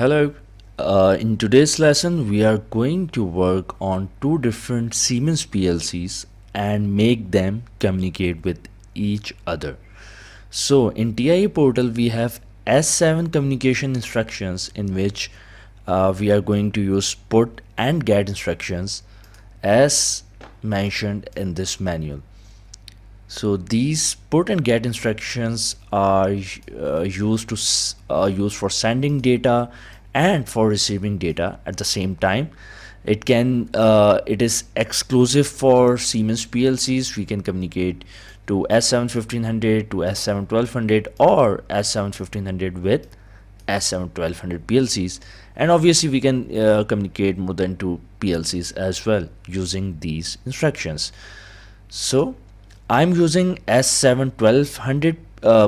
Hello, in today's lesson we are going to work on two different Siemens PLCs and make them communicate with each other. So in TIA portal we have S7 communication instructions in which we are going to use put and get instructions as mentioned in this manual. So these put and get instructions are used for sending data and for receiving data at the same time. It is exclusive for Siemens PLCs. We can communicate to S7-1500 to S7-1200 or S7-1500 with S7-1200 PLCs, and obviously we can communicate more than two PLCs as well using these instructions. So I'm using S7-1200,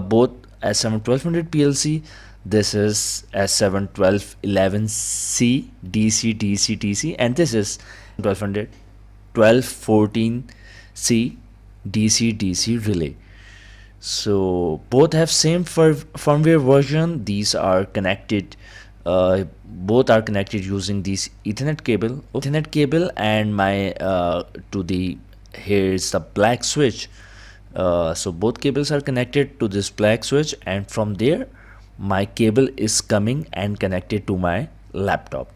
both S7-1200 PLC. This is S7-1211C DC DC TC, and this is 1200 1214C DC DC relay. So both have same firmware version. These are connected. Both are connected using this Ethernet cable, and my to the here is the black switch. So both cables are connected to this black switch, and from there my cable is coming and connected to my laptop.